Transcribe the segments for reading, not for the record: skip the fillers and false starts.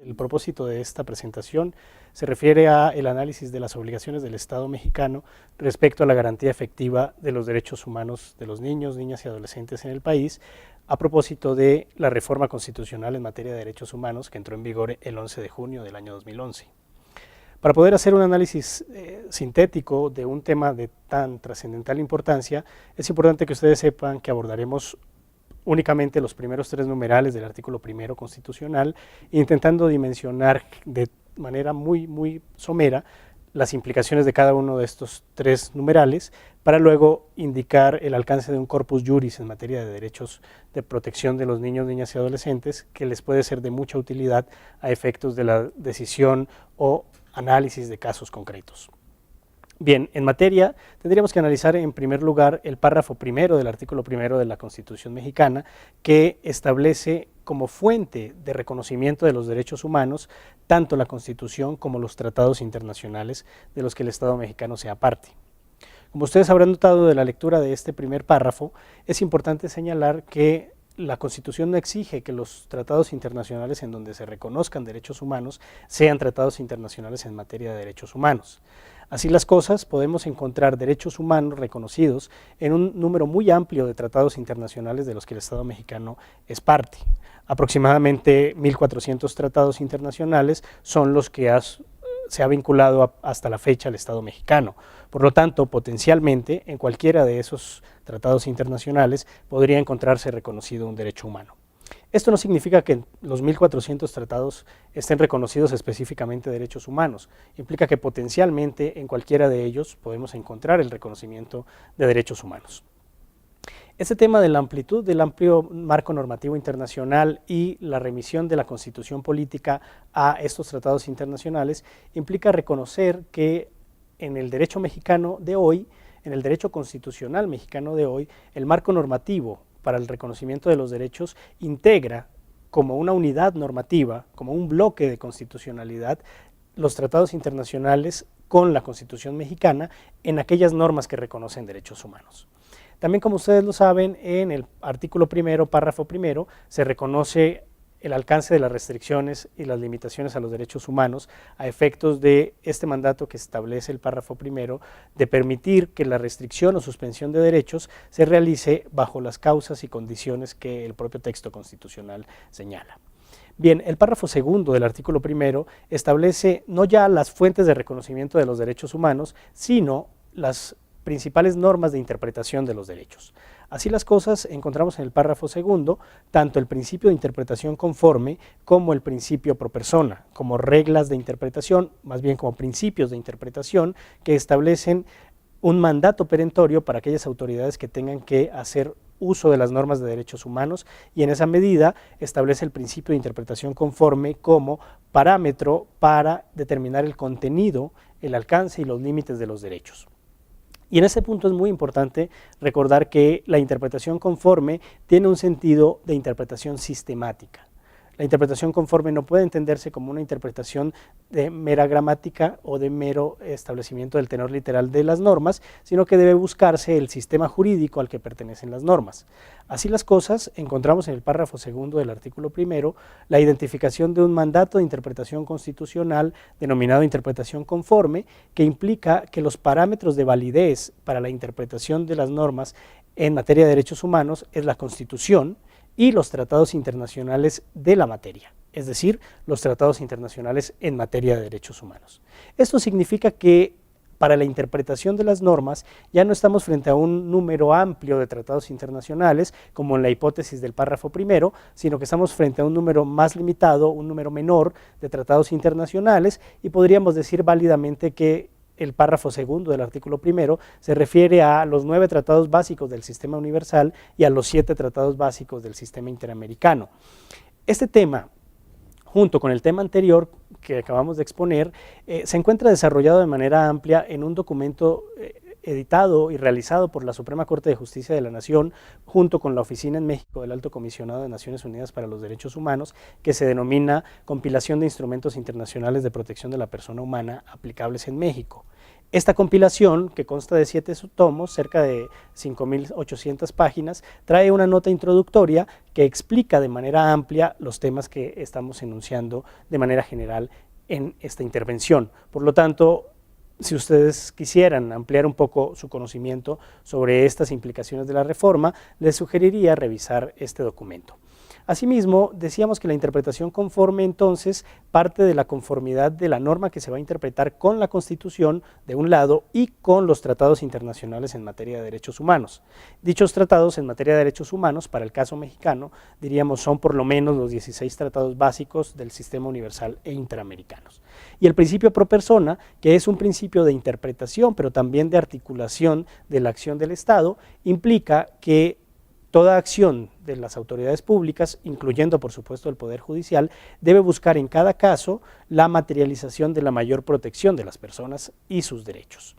El propósito de esta presentación se refiere a el análisis de las obligaciones del Estado mexicano respecto a la garantía efectiva de los derechos humanos de los niños, niñas y adolescentes en el país, a propósito de la reforma constitucional en materia de derechos humanos que entró en vigor el 11 de junio del año 2011. Para poder hacer un análisis sintético de un tema de tan trascendental importancia, es importante que ustedes sepan que abordaremos únicamente los primeros tres numerales del artículo primero constitucional, intentando dimensionar de manera muy somera las implicaciones de cada uno de estos tres numerales, para luego indicar el alcance de un corpus juris en materia de derechos de protección de los niños, niñas y adolescentes, que les puede ser de mucha utilidad a efectos de la decisión o análisis de casos concretos. Bien, en materia tendríamos que analizar en primer lugar el párrafo primero del artículo primero de la Constitución mexicana, que establece como fuente de reconocimiento de los derechos humanos tanto la Constitución como los tratados internacionales de los que el Estado mexicano sea parte. Como ustedes habrán notado de la lectura de este primer párrafo, es importante señalar que la Constitución no exige que los tratados internacionales en donde se reconozcan derechos humanos sean tratados internacionales en materia de derechos humanos. Así las cosas, podemos encontrar derechos humanos reconocidos en un número muy amplio de tratados internacionales de los que el Estado mexicano es parte. Aproximadamente 1.400 tratados internacionales son los que se ha vinculado hasta la fecha al Estado mexicano. Por lo tanto, potencialmente, en cualquiera de esos tratados internacionales podría encontrarse reconocido un derecho humano. Esto no significa que los 1.400 tratados estén reconocidos específicamente derechos humanos. Implica que potencialmente en cualquiera de ellos podemos encontrar el reconocimiento de derechos humanos. Este tema de la amplitud del amplio marco normativo internacional y la remisión de la Constitución política a estos tratados internacionales implica reconocer que en el derecho mexicano de hoy, en el derecho constitucional mexicano de hoy, el marco normativo para el reconocimiento de los derechos integra como una unidad normativa, como un bloque de constitucionalidad, los tratados internacionales con la Constitución mexicana en aquellas normas que reconocen derechos humanos. También, como ustedes lo saben, en el artículo primero, párrafo primero, se reconoce el alcance de las restricciones y las limitaciones a los derechos humanos a efectos de este mandato que establece el párrafo primero de permitir que la restricción o suspensión de derechos se realice bajo las causas y condiciones que el propio texto constitucional señala. Bien, el párrafo segundo del artículo primero establece no ya las fuentes de reconocimiento de los derechos humanos, sino las principales normas de interpretación de los derechos. Así las cosas, encontramos en el párrafo segundo tanto el principio de interpretación conforme como el principio pro persona, como reglas de interpretación, más bien como principios de interpretación que establecen un mandato perentorio para aquellas autoridades que tengan que hacer uso de las normas de derechos humanos, y en esa medida establece el principio de interpretación conforme como parámetro para determinar el contenido, el alcance y los límites de los derechos. Y en ese punto es muy importante recordar que la interpretación conforme tiene un sentido de interpretación sistemática. La interpretación conforme no puede entenderse como una interpretación de mera gramática o de mero establecimiento del tenor literal de las normas, sino que debe buscarse el sistema jurídico al que pertenecen las normas. Así las cosas, encontramos en el párrafo segundo del artículo primero la identificación de un mandato de interpretación constitucional denominado interpretación conforme, que implica que los parámetros de validez para la interpretación de las normas en materia de derechos humanos es la Constitución y los tratados internacionales de la materia, es decir, los tratados internacionales en materia de derechos humanos. Esto significa que para la interpretación de las normas ya no estamos frente a un número amplio de tratados internacionales, como en la hipótesis del párrafo primero, sino que estamos frente a un número más limitado, un número menor de tratados internacionales, y podríamos decir válidamente que el párrafo segundo del artículo primero se refiere a los 9 tratados básicos del sistema universal y a los 7 tratados básicos del sistema interamericano. Este tema, junto con el tema anterior que acabamos de exponer, se encuentra desarrollado de manera amplia en un documento editado y realizado por la Suprema Corte de Justicia de la Nación, junto con la Oficina en México del Alto Comisionado de Naciones Unidas para los Derechos Humanos, que se denomina Compilación de Instrumentos Internacionales de Protección de la Persona Humana aplicables en México. Esta compilación, que consta de 7 tomos, cerca de 5.800 páginas, trae una nota introductoria que explica de manera amplia los temas que estamos enunciando de manera general en esta intervención. Por lo tanto, si ustedes quisieran ampliar un poco su conocimiento sobre estas implicaciones de la reforma, les sugeriría revisar este documento. Asimismo, decíamos que la interpretación conforme entonces parte de la conformidad de la norma que se va a interpretar con la Constitución de un lado y con los tratados internacionales en materia de derechos humanos. Dichos tratados en materia de derechos humanos, para el caso mexicano, diríamos son por lo menos los 16 tratados básicos del sistema universal e interamericanos. Y el principio pro persona, que es un principio de interpretación, pero también de articulación de la acción del Estado, implica que toda acción de las autoridades públicas, incluyendo por supuesto el Poder Judicial, debe buscar en cada caso la materialización de la mayor protección de las personas y sus derechos.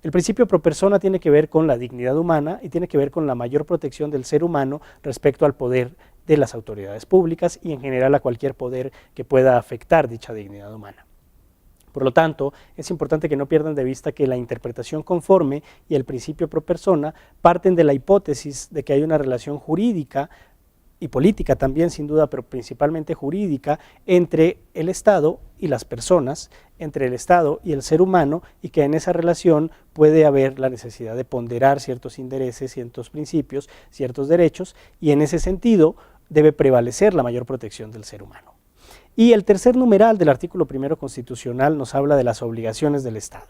El principio pro persona tiene que ver con la dignidad humana y tiene que ver con la mayor protección del ser humano respecto al poder de las autoridades públicas y en general a cualquier poder que pueda afectar dicha dignidad humana. Por lo tanto, es importante que no pierdan de vista que la interpretación conforme y el principio pro persona parten de la hipótesis de que hay una relación jurídica y política también, sin duda, pero principalmente jurídica, entre el Estado y las personas, entre el Estado y el ser humano, y que en esa relación puede haber la necesidad de ponderar ciertos intereses, ciertos principios, ciertos derechos, y en ese sentido debe prevalecer la mayor protección del ser humano. Y el tercer numeral del artículo primero constitucional nos habla de las obligaciones del Estado.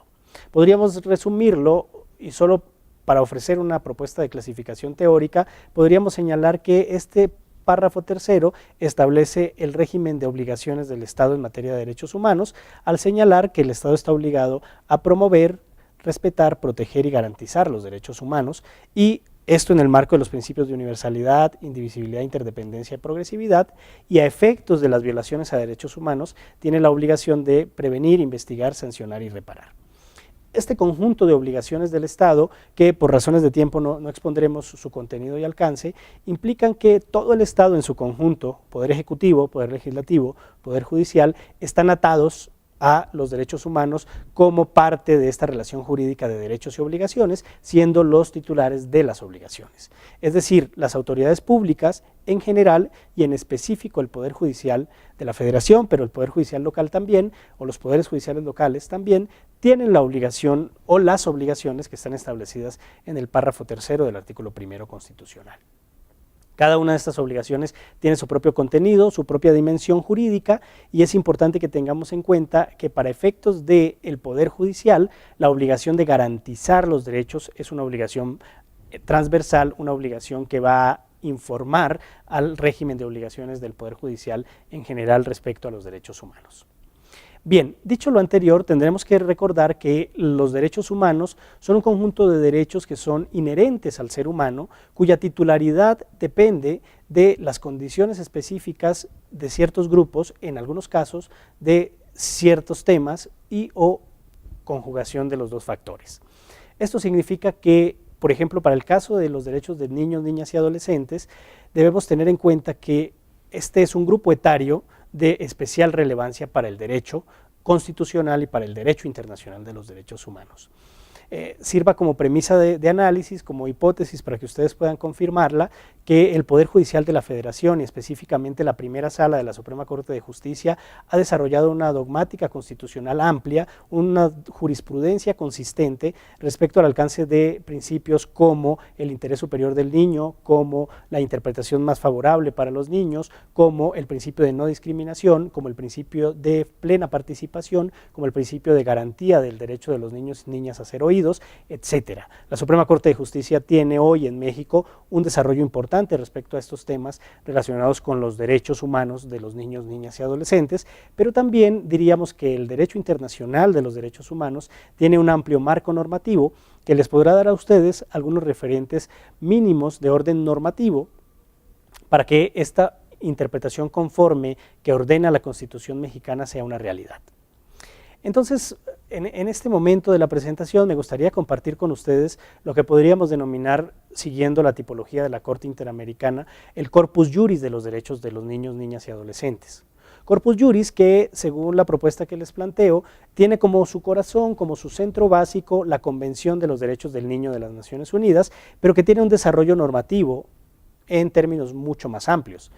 Podríamos resumirlo y solo para ofrecer una propuesta de clasificación teórica, podríamos señalar que este párrafo tercero establece el régimen de obligaciones del Estado en materia de derechos humanos, al señalar que el Estado está obligado a promover, respetar, proteger y garantizar los derechos humanos, y esto en el marco de los principios de universalidad, indivisibilidad, interdependencia y progresividad, y a efectos de las violaciones a derechos humanos tiene la obligación de prevenir, investigar, sancionar y reparar. Este conjunto de obligaciones del Estado, que por razones de tiempo no expondremos su contenido y alcance, implican que todo el Estado en su conjunto, Poder Ejecutivo, Poder Legislativo, Poder Judicial, están atados a los derechos humanos como parte de esta relación jurídica de derechos y obligaciones, siendo los titulares de las obligaciones. Es decir, las autoridades públicas en general y en específico el Poder Judicial de la Federación, pero el Poder Judicial local también, o los poderes judiciales locales también, tienen la obligación o las obligaciones que están establecidas en el párrafo tercero del artículo primero constitucional. Cada una de estas obligaciones tiene su propio contenido, su propia dimensión jurídica, y es importante que tengamos en cuenta que para efectos del Poder Judicial, la obligación de garantizar los derechos es una obligación transversal, una obligación que va a informar al régimen de obligaciones del Poder Judicial en general respecto a los derechos humanos. Bien, dicho lo anterior, tendremos que recordar que los derechos humanos son un conjunto de derechos que son inherentes al ser humano, cuya titularidad depende de las condiciones específicas de ciertos grupos, en algunos casos de ciertos temas y o conjugación de los dos factores. Esto significa que, por ejemplo, para el caso de los derechos de niños, niñas y adolescentes, debemos tener en cuenta que este es un grupo etario de especial relevancia para el derecho constitucional y para el derecho internacional de los derechos humanos. Sirva como premisa de análisis, como hipótesis para que ustedes puedan confirmarla, que el Poder Judicial de la Federación y específicamente la primera sala de la Suprema Corte de Justicia ha desarrollado una dogmática constitucional amplia, una jurisprudencia consistente respecto al alcance de principios como el interés superior del niño, como la interpretación más favorable para los niños, como el principio de no discriminación, como el principio de plena participación, como el principio de garantía del derecho de los niños y niñas a ser oídos, etcétera. La Suprema Corte de Justicia tiene hoy en México un desarrollo importante respecto a estos temas relacionados con los derechos humanos de los niños, niñas y adolescentes, pero también diríamos que el derecho internacional de los derechos humanos tiene un amplio marco normativo que les podrá dar a ustedes algunos referentes mínimos de orden normativo para que esta interpretación conforme que ordena la Constitución mexicana sea una realidad. Entonces, en este momento de la presentación me gustaría compartir con ustedes lo que podríamos denominar, siguiendo la tipología de la Corte Interamericana, el corpus juris de los derechos de los niños, niñas y adolescentes. Corpus Juris que, según la propuesta que les planteo, tiene como su corazón, como su centro básico, la Convención de los Derechos del Niño de las Naciones Unidas, pero que tiene un desarrollo normativo en términos mucho más amplios.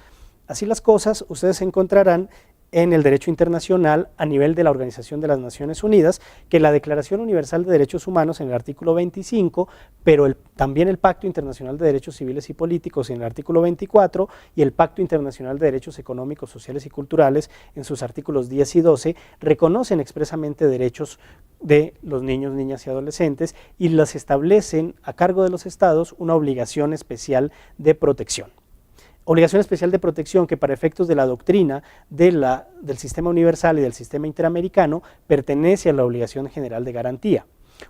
Así las cosas, ustedes encontrarán en el derecho internacional a nivel de la Organización de las Naciones Unidas, que la Declaración Universal de Derechos Humanos en el artículo 25, pero también el Pacto Internacional de Derechos Civiles y Políticos en el artículo 24 y el Pacto Internacional de Derechos Económicos, Sociales y Culturales en sus artículos 10 y 12, reconocen expresamente derechos de los niños, niñas y adolescentes y las establecen a cargo de los estados una obligación especial de protección. Obligación especial de protección que para efectos de la doctrina del sistema universal y del sistema interamericano pertenece a la obligación general de garantía.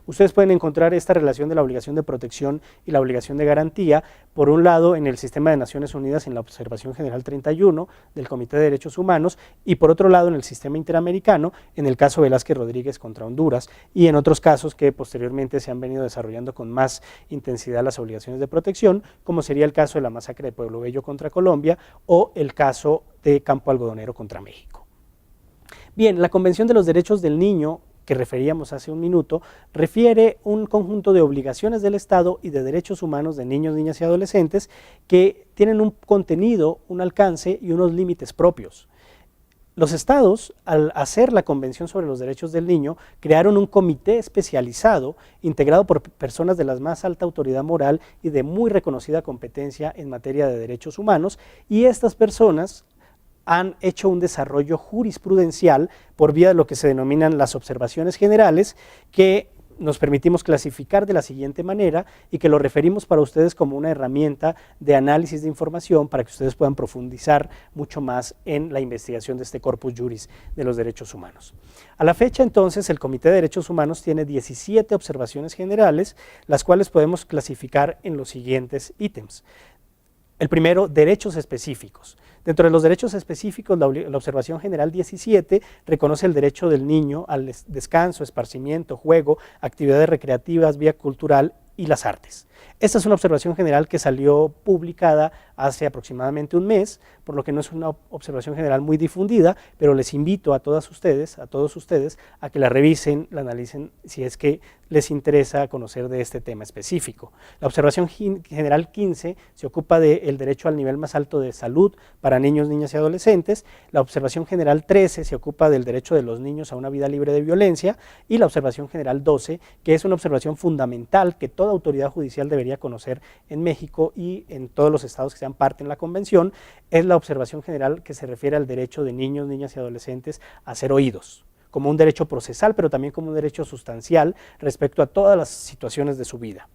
Ustedes pueden encontrar esta relación de la obligación de protección y la obligación de garantía, por un lado en el sistema de Naciones Unidas en la Observación General 31 del Comité de Derechos Humanos y por otro lado en el sistema interamericano en el caso Velázquez Rodríguez contra Honduras y en otros casos que posteriormente se han venido desarrollando con más intensidad las obligaciones de protección, como sería el caso de la masacre de Pueblo Bello contra Colombia o el caso de Campo Algodonero contra México. Bien, la Convención de los Derechos del Niño que referíamos hace un minuto, refiere un conjunto de obligaciones del Estado y de derechos humanos de niños, niñas y adolescentes que tienen un contenido, un alcance y unos límites propios. Los estados, al hacer la Convención sobre los Derechos del Niño, crearon un comité especializado integrado por personas de la más alta autoridad moral y de muy reconocida competencia en materia de derechos humanos, y estas personas han hecho un desarrollo jurisprudencial por vía de lo que se denominan las observaciones generales, que nos permitimos clasificar de la siguiente manera y que lo referimos para ustedes como una herramienta de análisis de información para que ustedes puedan profundizar mucho más en la investigación de este corpus juris de los derechos humanos. A la fecha entonces el Comité de Derechos Humanos tiene 17 observaciones generales, las cuales podemos clasificar en los siguientes ítems. El primero, derechos específicos. Dentro de los derechos específicos, la observación general 17 reconoce el derecho del niño al descanso, esparcimiento, juego, actividades recreativas, vía cultural y las artes. Esta es una observación general que salió publicada hace aproximadamente un mes, por lo que no es una observación general muy difundida, pero les invito a todos ustedes a que la revisen, la analicen si es que les interesa conocer de este tema específico. La observación general 15 se ocupa del derecho al nivel más alto de salud para niños, niñas y adolescentes. La observación general 13 se ocupa del derecho de los niños a una vida libre de violencia y la observación general 12, que es una observación fundamental que toda autoridad judicial debería conocer en México y en todos los estados que sean parte en la convención, es la observación general que se refiere al derecho de niños, niñas y adolescentes a ser oídos, como un derecho procesal, pero también como un derecho sustancial respecto a todas las situaciones de su vida.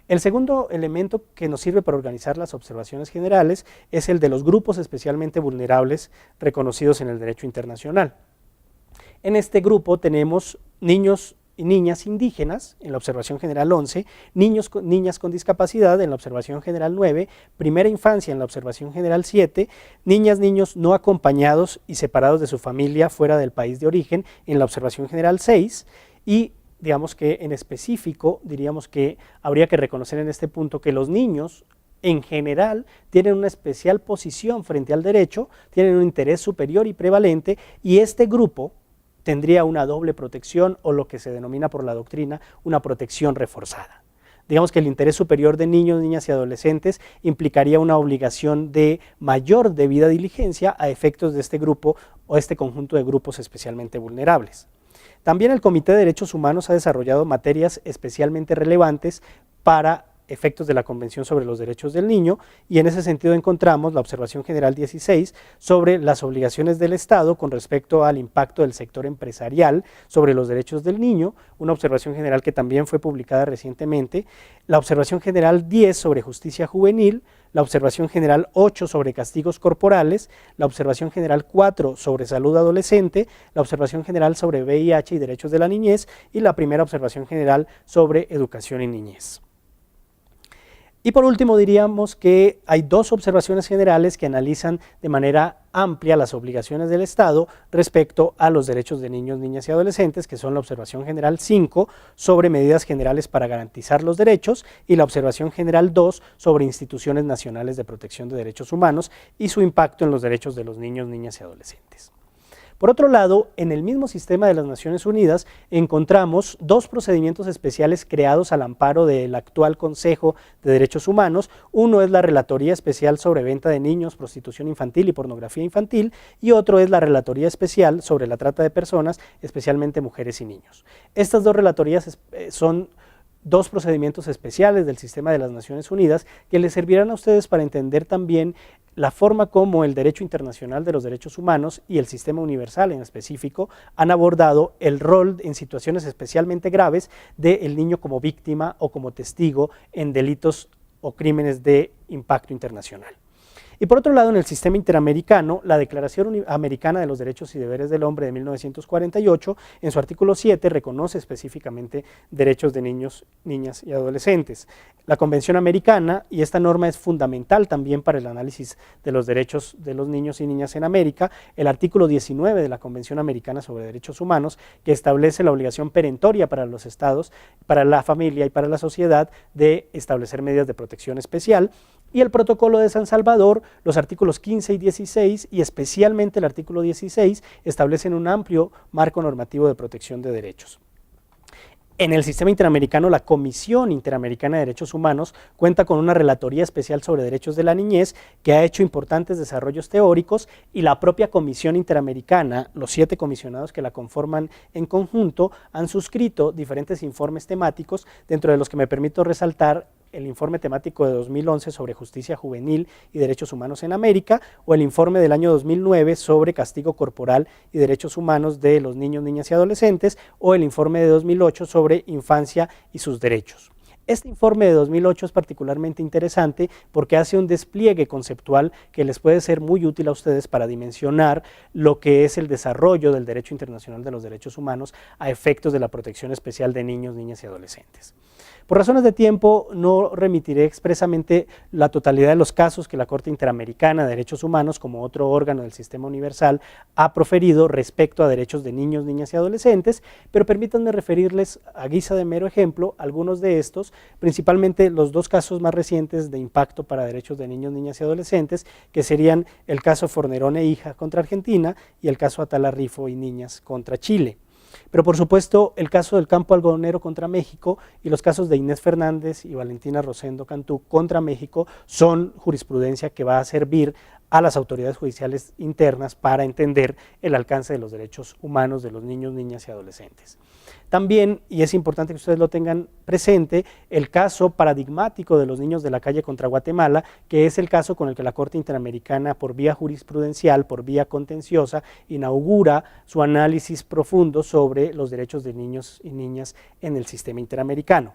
El segundo elemento que nos sirve para organizar las observaciones generales es el de los grupos especialmente vulnerables reconocidos en el derecho internacional. En este grupo tenemos niños y niñas indígenas en la observación general 11, niñas con discapacidad en la observación general 9, primera infancia en la observación general 7, niñas, niños no acompañados y separados de su familia fuera del país de origen en la observación general 6 y digamos que en específico diríamos que habría que reconocer en este punto que los niños en general tienen una especial posición frente al derecho, tienen un interés superior y prevalente y este grupo tendría una doble protección o lo que se denomina por la doctrina una protección reforzada. Digamos que el interés superior de niños, niñas y adolescentes implicaría una obligación de mayor debida diligencia a efectos de este grupo o este conjunto de grupos especialmente vulnerables. También el Comité de Derechos Humanos ha desarrollado materias especialmente relevantes para efectos de la Convención sobre los Derechos del Niño y en ese sentido encontramos la observación general 16 sobre las obligaciones del Estado con respecto al impacto del sector empresarial sobre los derechos del niño, una observación general que también fue publicada recientemente, la observación general 10 sobre justicia juvenil, la observación general 8 sobre castigos corporales, la observación general 4 sobre salud adolescente, la observación general sobre VIH y derechos de la niñez y la primera observación general sobre educación y niñez. Y por último diríamos que hay dos observaciones generales que analizan de manera amplia las obligaciones del Estado respecto a los derechos de niños, niñas y adolescentes, que son la observación general 5 sobre medidas generales para garantizar los derechos y la observación general 2 sobre instituciones nacionales de protección de derechos humanos y su impacto en los derechos de los niños, niñas y adolescentes. Por otro lado, en el mismo sistema de las Naciones Unidas encontramos dos procedimientos especiales creados al amparo del actual Consejo de Derechos Humanos. Uno es la Relatoría Especial sobre Venta de Niños, Prostitución Infantil y Pornografía Infantil, y otro es la Relatoría Especial sobre la Trata de Personas, especialmente mujeres y niños. Estas dos relatorías son dos procedimientos especiales del sistema de las Naciones Unidas que les servirán a ustedes para entender también la forma como el derecho internacional de los derechos humanos y el sistema universal en específico han abordado el rol en situaciones especialmente graves del niño como víctima o como testigo en delitos o crímenes de impacto internacional. Y por otro lado, en el sistema interamericano, la Declaración Americana de los Derechos y Deberes del Hombre de 1948, en su artículo 7, reconoce específicamente derechos de niños, niñas y adolescentes. La Convención Americana, y esta norma es fundamental también para el análisis de los derechos de los niños y niñas en América, el artículo 19 de la Convención Americana sobre Derechos Humanos, que establece la obligación perentoria para los estados, para la familia y para la sociedad de establecer medidas de protección especial, y el Protocolo de San Salvador, los artículos 15 y 16, y especialmente el artículo 16, establecen un amplio marco normativo de protección de derechos. En el sistema interamericano, la Comisión Interamericana de Derechos Humanos cuenta con una relatoría especial sobre derechos de la niñez que ha hecho importantes desarrollos teóricos, y la propia Comisión Interamericana, los 7 comisionados que la conforman en conjunto, han suscrito diferentes informes temáticos, dentro de los que me permito resaltar el informe temático de 2011 sobre justicia juvenil y derechos humanos en América, o el informe del año 2009 sobre castigo corporal y derechos humanos de los niños, niñas y adolescentes, o el informe de 2008 sobre infancia y sus derechos. Este informe de 2008 es particularmente interesante porque hace un despliegue conceptual que les puede ser muy útil a ustedes para dimensionar lo que es el desarrollo del derecho internacional de los derechos humanos a efectos de la protección especial de niños, niñas y adolescentes. Por razones de tiempo no remitiré expresamente la totalidad de los casos que la Corte Interamericana de Derechos Humanos, como otro órgano del sistema universal, ha proferido respecto a derechos de niños, niñas y adolescentes, pero permítanme referirles a guisa de mero ejemplo algunos de estos, principalmente los dos casos más recientes de impacto para derechos de niños, niñas y adolescentes, que serían el caso Fornerón e hija contra Argentina y el caso Atala Rifo y niñas contra Chile. Pero por supuesto el caso del campo algodonero contra México y los casos de Inés Fernández y Valentina Rosendo Cantú contra México son jurisprudencia que va a servir a las autoridades judiciales internas para entender el alcance de los derechos humanos de los niños, niñas y adolescentes. También, y es importante que ustedes lo tengan presente, el caso paradigmático de los niños de la calle contra Guatemala, que es el caso con el que la Corte Interamericana, por vía jurisprudencial, por vía contenciosa, inaugura su análisis profundo sobre los derechos de niños y niñas en el sistema interamericano.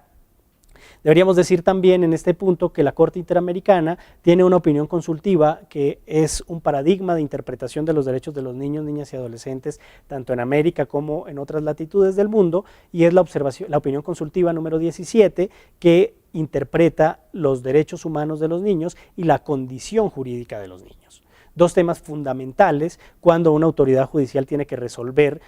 Deberíamos decir también en este punto que la Corte Interamericana tiene una opinión consultiva que es un paradigma de interpretación de los derechos de los niños, niñas y adolescentes, tanto en América como en otras latitudes del mundo, y es la opinión consultiva número 17, que interpreta los derechos humanos de los niños y la condición jurídica de los niños. Dos temas fundamentales cuando una autoridad judicial tiene que resolver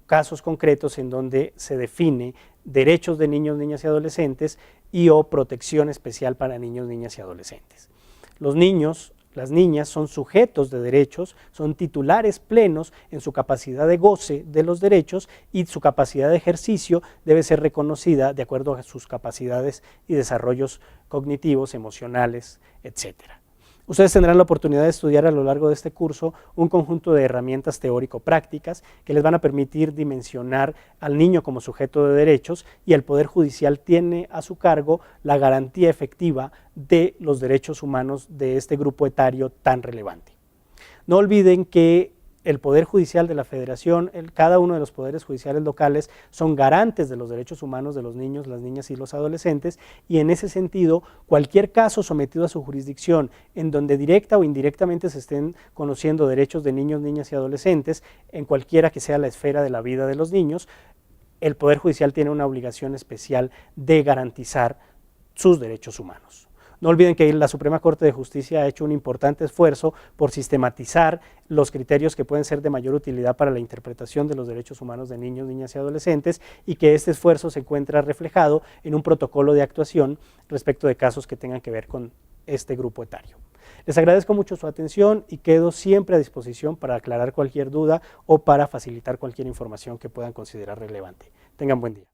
casos concretos en donde se define derechos de niños, niñas y adolescentes y o protección especial para niños, niñas y adolescentes. Los niños, las niñas son sujetos de derechos, son titulares plenos en su capacidad de goce de los derechos, y su capacidad de ejercicio debe ser reconocida de acuerdo a sus capacidades y desarrollos cognitivos, emocionales, etcétera. Ustedes tendrán la oportunidad de estudiar a lo largo de este curso un conjunto de herramientas teórico-prácticas que les van a permitir dimensionar al niño como sujeto de derechos, y el Poder Judicial tiene a su cargo la garantía efectiva de los derechos humanos de este grupo etario tan relevante. No olviden que el Poder Judicial de la Federación, cada uno de los poderes judiciales locales son garantes de los derechos humanos de los niños, las niñas y los adolescentes, y en ese sentido cualquier caso sometido a su jurisdicción en donde directa o indirectamente se estén conociendo derechos de niños, niñas y adolescentes, en cualquiera que sea la esfera de la vida de los niños, el Poder Judicial tiene una obligación especial de garantizar sus derechos humanos. No olviden que la Suprema Corte de Justicia ha hecho un importante esfuerzo por sistematizar los criterios que pueden ser de mayor utilidad para la interpretación de los derechos humanos de niños, niñas y adolescentes, y que este esfuerzo se encuentra reflejado en un protocolo de actuación respecto de casos que tengan que ver con este grupo etario. Les agradezco mucho su atención y quedo siempre a disposición para aclarar cualquier duda o para facilitar cualquier información que puedan considerar relevante. Tengan buen día.